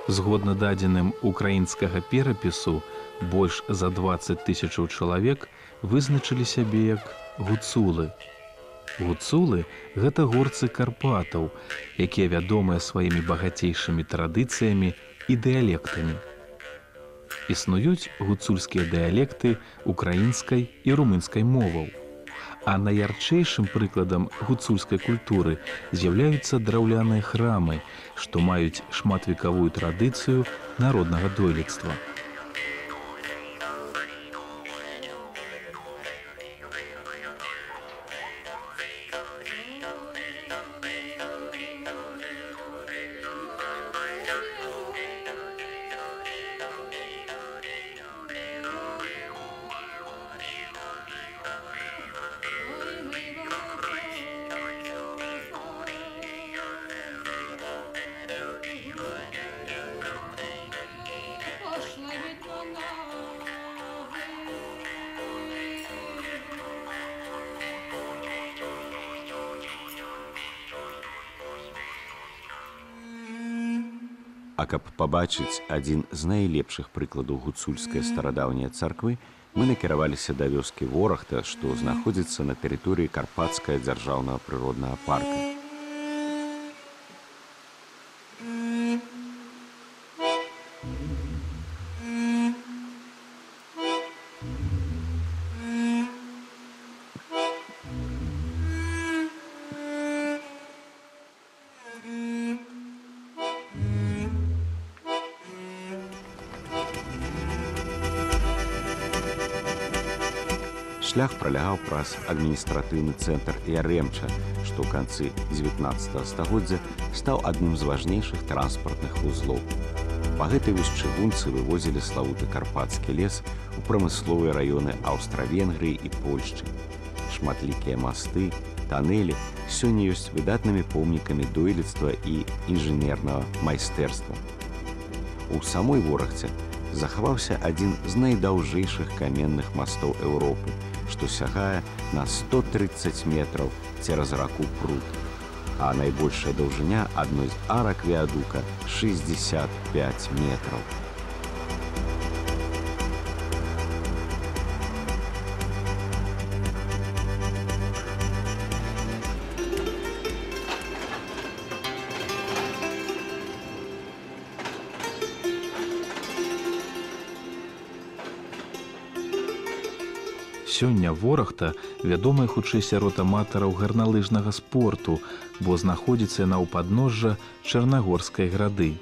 Згодна дадзеным украінскага перапісу, больш за 20 тысячаў чалавек вызначылі сябе як гуцулы. Гуцулы – гэта горцы Карпатаў, якія вядомыя сваімі багацейшымі традыцыямі і дыялектамі. Існуюць гуцульскія дыялекты украінскай і румынскай моваў. А найярчэйшым прыкладам гуцульскай культуры з'яўляюцца драўляныя храмы, што маюць шматвекавую традыцыю народнага дойлідства. А каб пабачыць адзін з найлепшых прыкладаў гуцульскай старадаўняй царквы, мы накіраваліся да вёскі Ворахта, што знаходзіцца на тэрыторыі Карпатскага дзяржаўнага прыроднага парка. Шлях пролягаў праз адміністратыўны цэнтр Яремча, што ў канцы 19 стагоддзя стаў адным з важнейшых транспартных вузлоў. Па гэтай вось чыгунцы вывозілі славуты карпатскі лес у прамысловыя раёны Аўстра-Венгрыі і Польшчы. Шматлікія масты, танэлі сёння ёсць выдатнымі помнікамі дойлідства і інжынернага майстэрства. У самой Ворахце захаваўся адзін з найдаўжэйшых каменных мастоў Еўропы, што сягае на 130 метраў цераз раку Прут, а найбольшая даўжыня адной з арак віадука 65 метраў. Сёння Ворахта вядомая хутчэй сярод аматараў гарналыжнага спорту, бо знаходзіцца яна ў падножжа Чарнагорскай грады.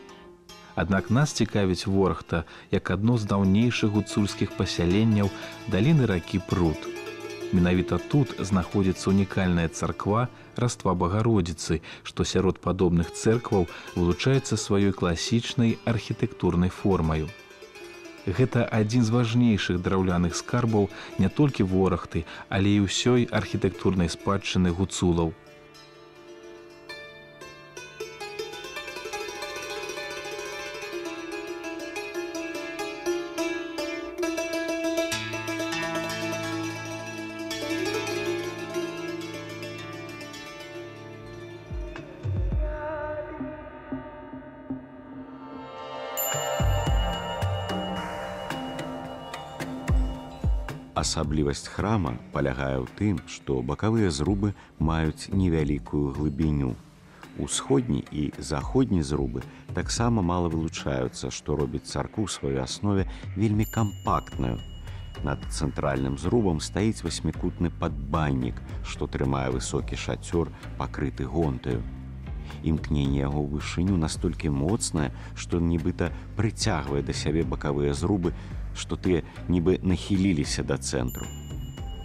Аднак нас цікавіць Ворахта як адно з даўнейшых гуцульскіх пасяленняў даліны ракі Прут. Менавіта тут знаходзіцца унікальная царква Раства Багародзіцы, што сярод падобных цэркваў вылучаецца сваёй класічнай архітэктурнай формаю. Гэта адзін з важнейшых драўляных скарбаў не толькі Ворахты, але і ўсёй архітэктурнай спадчыны гуцулаў. Асаблівасць храма палягае ў тым, што бакавыя зрубы маюць невялікую глыбіню. Усходні і заходні зрубы таксама мала вылучаюцца, што робіць царкву ў сваёй аснове вельмі кампактнаю. Над цэнтральным зрубам стаіць васьмікутны падбаннік, што трымае высокі шацёр, пакрыты гонтаю. Імкненне яго ў вышыню настолькі моцнае, што нібыта прыцягвае да сябе бакавыя зрубы, што тыя нібы нахіліліся да цэнтру.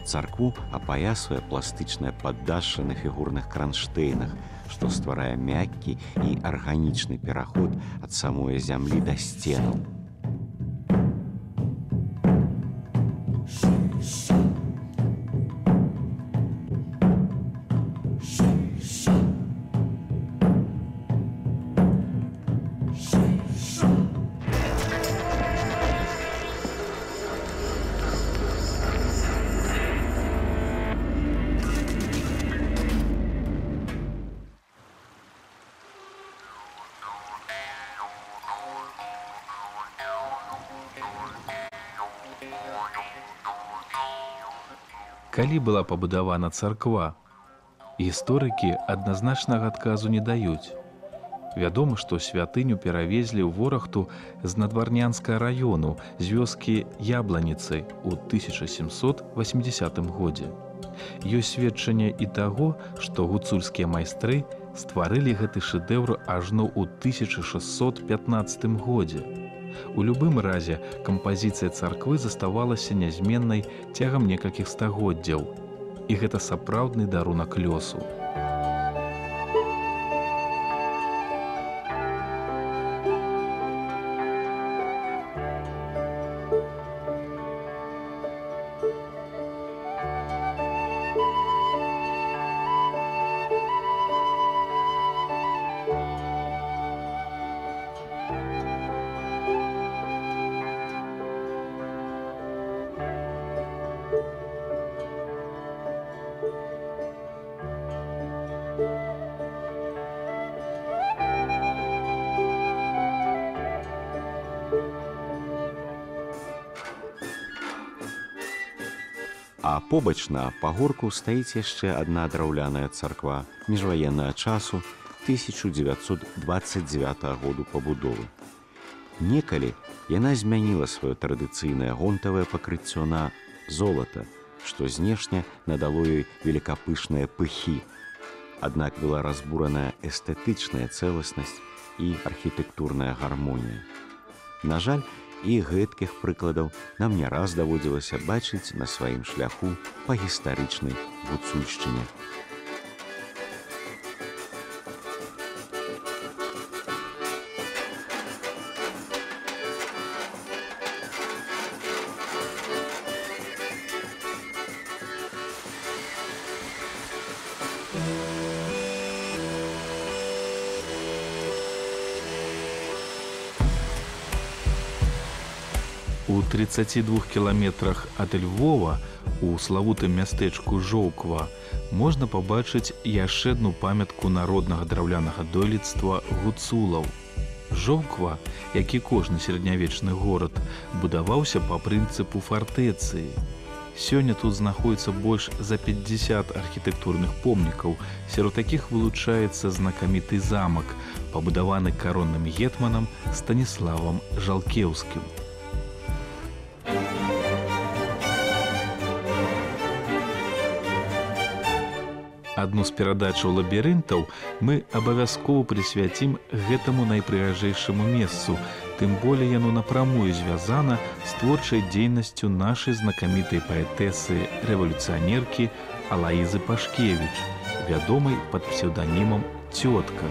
Царкву апаясвае пластычнае паддашша на фігурных кранштэйнах, што стварае мяккі і арганічны пераход ад самой зямлі да сценаў. Калі была пабудавана царква? Гісторыкі адназначнага адказу не даюць. Вядома, што святыню перавезлі ў Ворахту з надварнянскага раёну, з вёскі Ябланіцы ў 1780 годзе. Ёсць сведчанне і таго, што гуцульскія майстры стварылі гэты шэдэўр ажно ў 1615 годзе. У любым разе кампазіцыя царквы заставалася нязменнай цягам некалькіх стагоддзяў. І гэта сапраўдны дарунак лёсу. А побач на пагорку стаіць яшчэ адна драўляная царква міжваеннага часу 1929 году пабудовы. Некалі яна змяніла сваё традыцыйнае гонтавае пакрыццё на золата, што знешне надало ёй велікапышныя пыхі. Аднак была разбураная эстэтычная цэласнасць і архітэктурная гармонія. На жаль, і гэткіх прыкладаў нам не раз даводзілася бачыць на сваім шляху па гістарычнай гуцульшчыне. У 32 кіламетрах ад Львова, у славутым мястэчку Жоўква, можна пабачыць яшчэ адну памятку народнага драўлянага дойлідства гуцулаў. Жоўква, як і кожны сярэднявечны горад, будаваўся па прынцыпу фартэцыі. Сёння тут знаходзіцца больш за 50 архітэктурных помнікаў, сярод якіх вылучаецца знакаміты замак, пабудаваны каронным гетманам Станіславам Жалкеўскім. Адну з перадачаў лабірынтаў мы абавязкова прысвяцім гэтаму найпрыгажэйшаму месцу, тым болей яно напрамую звязана з творчай дзейнасцю нашай знакамітай паэтэсы рэвалюцыянеркі Алаізы Пашкевіч, вядомай пад псеўданімам «Цётка».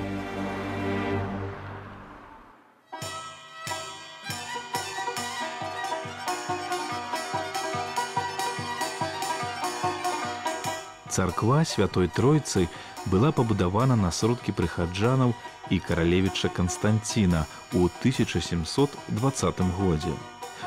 Царква Святой Тройцы была пабудавана на сродкі прыхаджанаў і каралевіча Канстанціна ў 1720 годзе.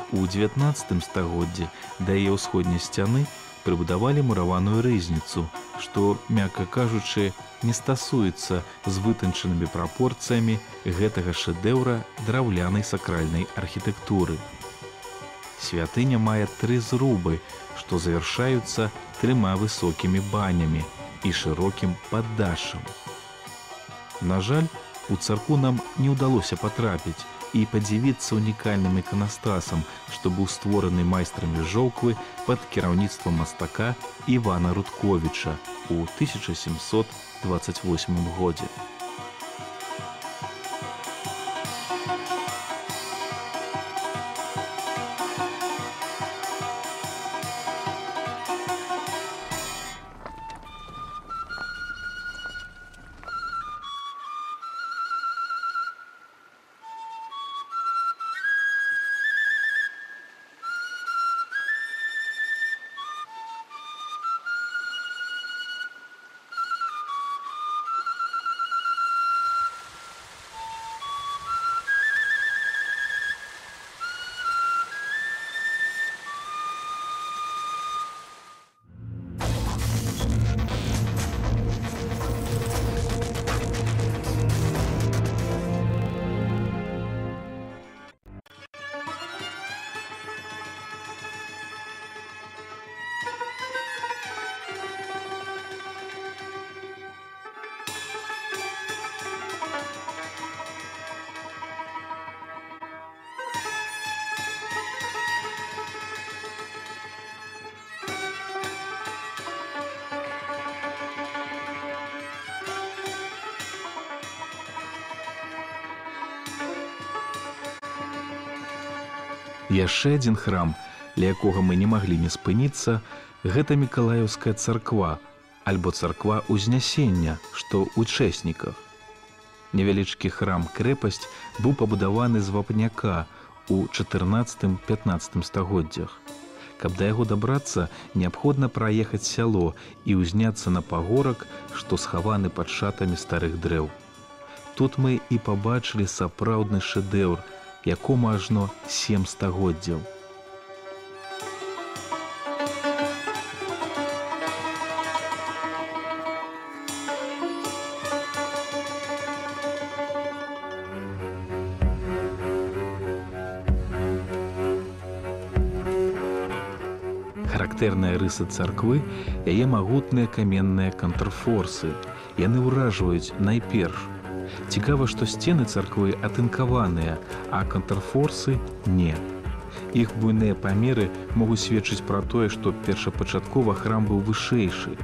У 19 стагоддзі да яе ўсходняй сцяны прыбудавалі мураваную рызніцу, што, мякка кажучы, не стасуецца з вытанчанымі прапорцыямі гэтага шэдэўра драўлянай сакральнай архітэктуры. Святыня мае 3 зрубы, што завяршаюцца 3 высокімі банямі і шырокім паддашшам. На жаль, у царкву нам не ўдалося патрапіць і падзівіцца унікальным іканастасам, што быў створаны майстрамі Жоўквы пад кіраўніцтвам мастака Івана Рудковіча ў 1728 годзе. Яшчэ адзін храм, ля якога мы не маглі не спыніцца, гэта Мікалаеўская царква, альбо царква Узнясення, што ў Чэсніках. Невялічкі храм-крэпасць быў пабудаваны з вапняка ў 14-15 стагоддзях. Каб да яго дабрацца, неабходна праехаць сяло і ўзняцца на пагорак, што схаваны пад шатамі старых дрэў. Тут мы і пабачылі сапраўдны шэдэўр, якому ажно 7 стагоддзяў. Характэрная рыса царквы – яе магутныя каменныя контрфорсы. Яны ўражваюць найперш. Цікава, што сцены царквы атынкаваныя, а контрфорсы – не. Іх буйныя памеры могуць сведчыць пра тое, што першапачаткова храм быў вышэйшы.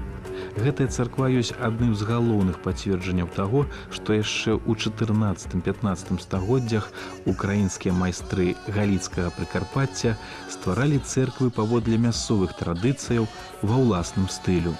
Гэтая царква ёсць адным з галоўных пацверджанняў таго, што яшчэ ў 14-15 стагоддзях украінскія майстры галіцкага Прыкарпацця стваралі цэрквы паводле мясцовых традыцыяў ва ўласным стылю.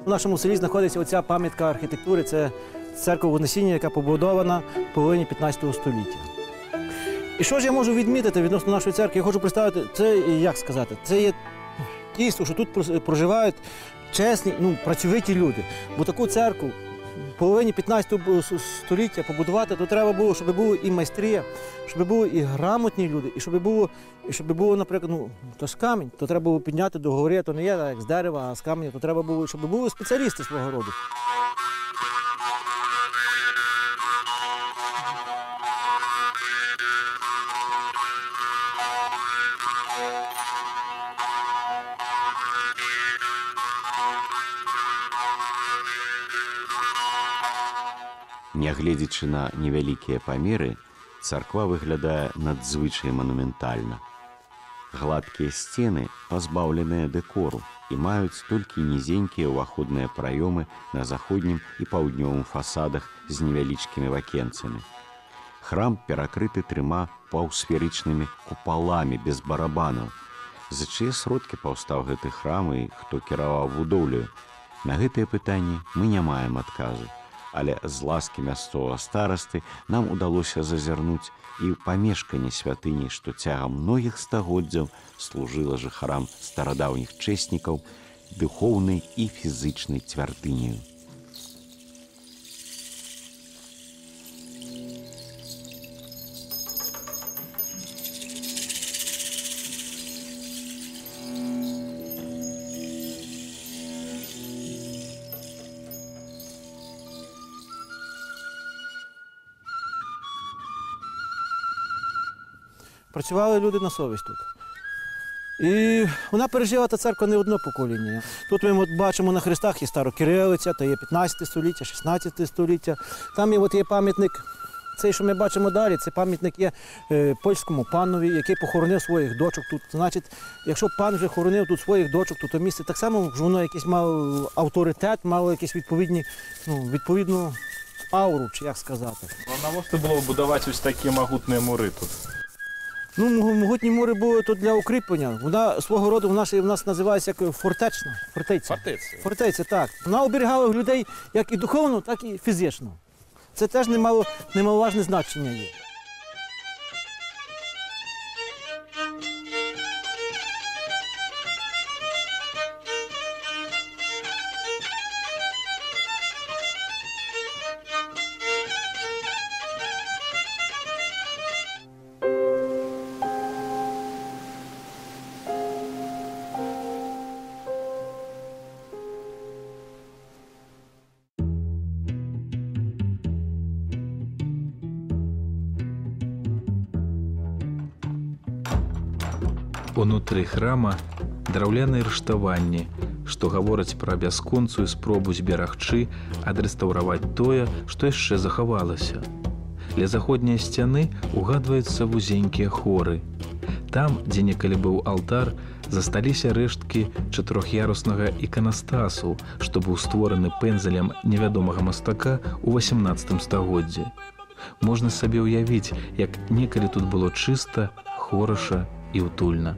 У нашому селі знаходиться оця пам'ятка архітектури, це церква Вознесіння, яка побудована в половині 15 століття. І що ж я можу відмітити відносно нашої церкви? Я хочу представити, це, як сказати, це є дійство, що тут проживають чесні, працьовиті люди. Бо таку церкву в половині 15 століття побудувати, то треба було, щоб були і майстри, щоб були і грамотні люди, і щоб було, наприклад, то з камінь, то треба було підняти до гори, то не є як з дерева, а з каменя, то треба було, щоб були спеціалісти свого роду. Нягледзячы на невялікія памеры, царква выглядае надзвычай манументальна. Гладкія сцены пазбаўленыя дэкору і маюць толькі нізенькія ўваходныя праёмы на заходнім і паўднёвым фасадах з невялічкімі вакенцамі. Храм перакрыты 3 паўсферычнымі купаламі без барабанаў. За чые сродкі паўстаў гэты храм і хто кіраваў будоўляю? На гэтае пытанне мы не маем адказу. Але з ласкі мясцовага старасты нам удалося зазірнуць і ў памешканне святыні, што цягам многіх стагоддзяў служыла жыхарам старадаўніх чэснікаў духоўнай і фізычнай цвярдыняю. Працювали люди на совість тут. І вона пережила, та церква, не одне покоління. Тут ми бачимо на хрестах є Старокирилиця, то є 15 століття, 16 століття. Там є пам'ятник, цей, що ми бачимо далі, це пам'ятник є польському панові, який похоронив своїх дочок тут. Значить, якщо пан вже хоронив тут своїх дочок, то місце так само, воно якийсь мав авторитет, мало якісь відповідну ауру, чи як сказати. Навіщо було будувати ось такі могутні мури тут? Могутні мури були тут для укріплення. Вона свого роду в нас називається як фортеця. Фортеця, так. Вона оберігала людей як і духовно, так і фізично. Це теж немаловажне значення є. Унутры храма драўляныя рыштаванні, што гавораць пра бясконцую спробу зберагчы, адрэстаўраваць тое, што яшчэ захавалася. Ля заходняй сцяны угадваюцца вузенькія хоры. Там, дзе некалі быў алтар, засталіся рэшткі чатырох'яруснага іканастасу, што быў створаны пэндзалем невядомага мастака ў 18 стагоддзі. Можна сабе ўявіць, як некалі тут было чыста, хораша і ўтульна.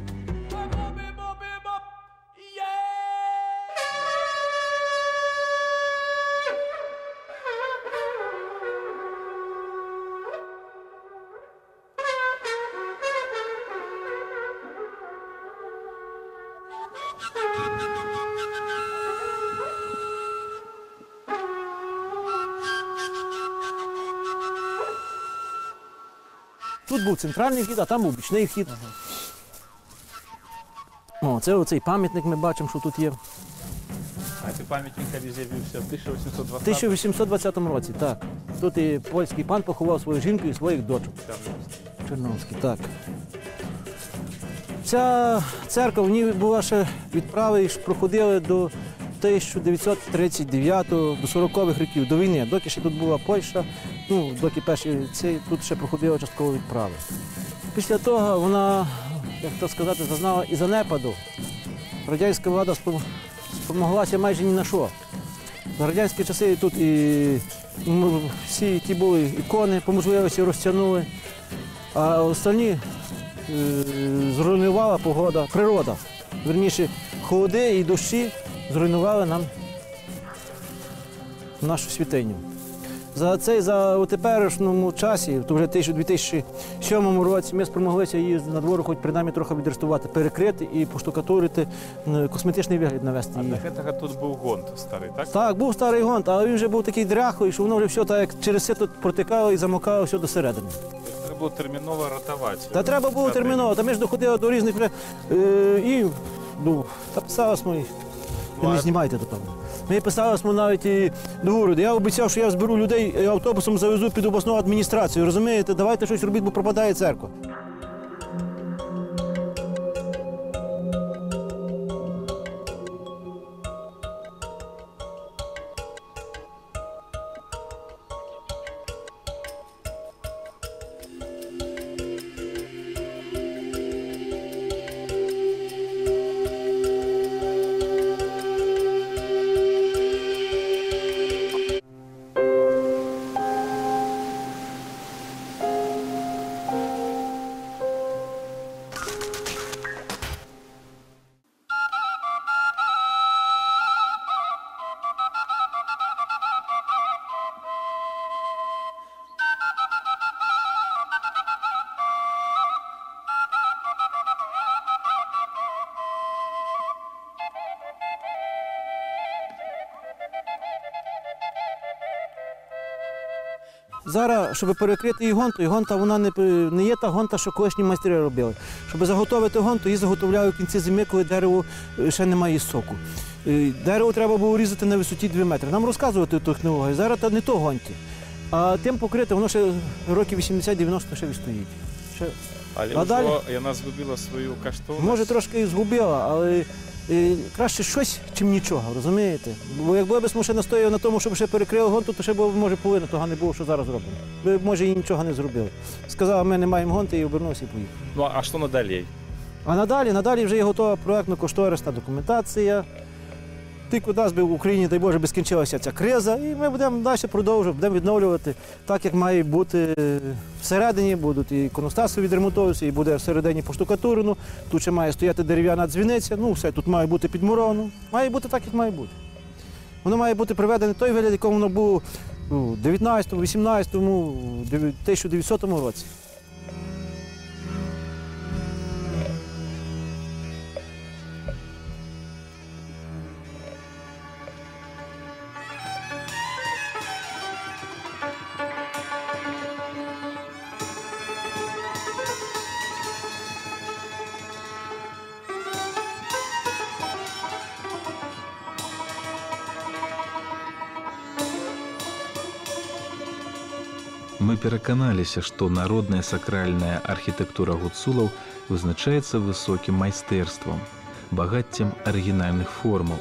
Тут був центральний вхід, а там був бічний вхід. О, це оцей пам'ятник ми бачимо, що тут є. А цей пам'ятник з'явився в 1820 В 1820 році, так. Тут і польський пан поховав свою жінку і своїх дочок. Черновський, так. Ця церква, в ній була ще відправи, проходили до 1939, до 40-х років, до війни. Доки ще тут була Польща, доки перші тут ще проходили частково відправи. Після того вона, як то сказати, зазнала і занепаду. Радянська влада спомоглася майже ні на що. За радянські часи тут і всі ті були ікони, по можливості розтягнули, а останні зруйнувала природа. Вірніше, холоди і дощі зруйнували нам нашу святиню. За теперішньому часі, то вже в 2007 році, ми спромоглися її на двору хоч принаймні трохи відреставрувати, перекрити і поштукатурити, косметичний вигляд навести її. А до цього тут був гонт старий, так? Так, був старий гонт, але він вже був такий дряхлий, що воно вже все так, як через сито протикало і замокало все до середини. Треба було терміново рятувати. Та треба було терміново, та ми ж доходили до різних і писалось ми, не знімайте до того. Ми писалися навіть і до уряду. Я обіцяв, що я зберу людей і автобусом завезу під обласну адміністрацію. Розумієте, давайте щось робіть, бо пропадає церква. Зараз, щоб перекрити її гонту, і гонта вона не є та гонта, що колишні майстри робили. Щоб заготовити гонту, її заготовляють в кінці зими, коли дерево ще не має соку. Дерево треба було різати на висоті 2 метри. Нам розказувати технологію. Зараз це не то гонті. А тим покрити, воно ще років 80-90 ще відстоїть. Але вона згубила свою коштовність. Може, трошки і згубила, але краще щось, чим нічого, розумієте? Бо якби ми ще настояли на тому, щоб ще перекрили гонту, то ще б, може, половина того не було, що зараз зроблено. Ви, може, і нічого не зробили. Сказав, ми не маємо гонти, і обернувся і поїхав. Ну, а що надалі? А надалі вже є готова проєктно-кошторисна документація. Тільки дасть би в Україні, дай Боже, би скінчилася ця криза, і ми будемо далі продовжувати, будемо відновлювати так, як має бути всередині, будуть і іконостаси відремонтовуватися, і буде всередині поштукатурено, тут ще має стояти дерев'яна дзвіниця, все тут має бути підмуровано, має бути так, як має бути. Воно має бути приведене той вигляд, якому воно було у 19-му, 18-му, 1900 році. Мы пераканаліся, што народная сакральная архітэктура гуцулаў вызначаецца высокім майстэрствам. багаццем арыгінальных формаў.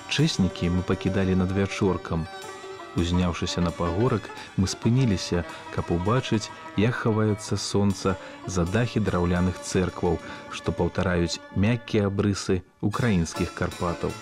Чэснікі мы пакідалі над вячоркам. Узняўшыся на пагорак, мы спыніліся, каб убачыць, як хаваецца сонца за дахі драўляных цэркваў, што паўтараюць мяккія абрысы украінскіх Карпатаў.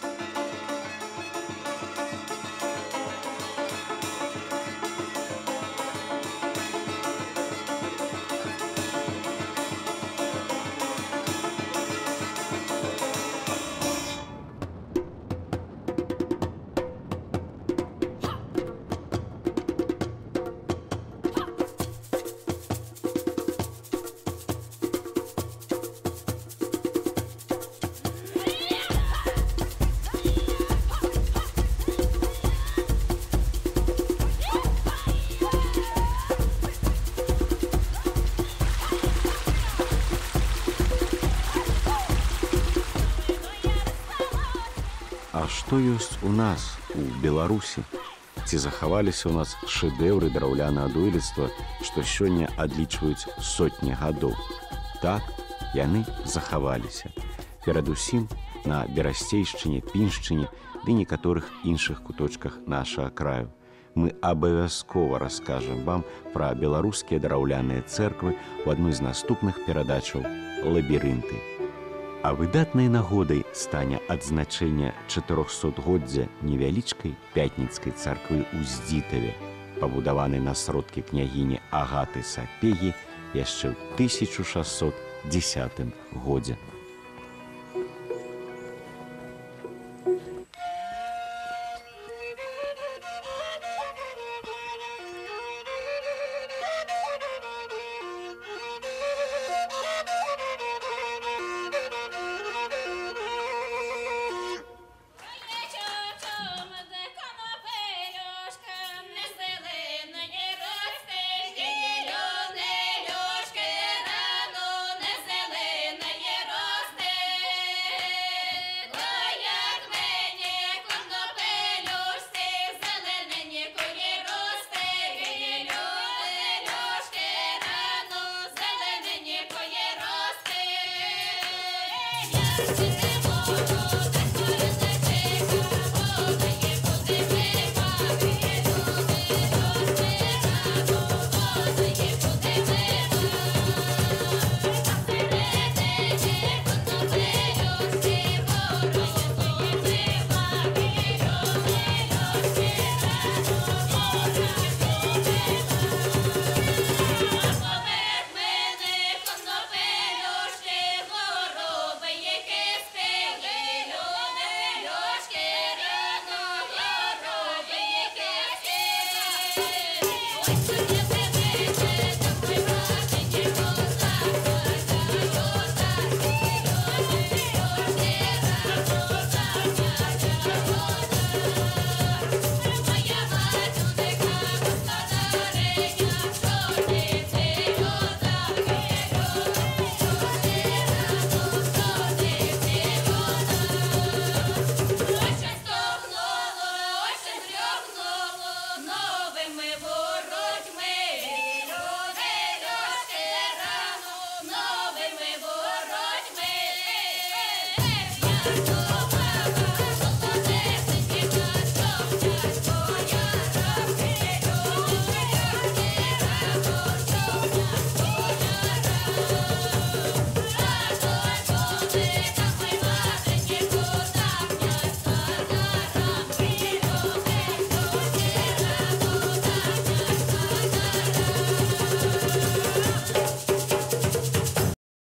А што ёсць у нас, у Беларусі? Ці захаваліся ў нас шэдэўры драўлянага дойлідства, што сёння адлічваюць сотні гадоў? Так, яны захаваліся. Перадусім на Берасцейшчыне, Піншчыне ды некаторых іншых куточках нашага краю. Мы абавязкова раскажам вам пра беларускія драўляныя цэрквы ў адной з наступных перадачаў «Лабірынты». А выдатнай нагодай стане адзначэнне 400-годдзя невялічкай пятніцкай царквы ў Здзітаве, пабудаванай на сродкі княгіні Агаты Сапегі яшчэ ў 1610 годзе. Thank you.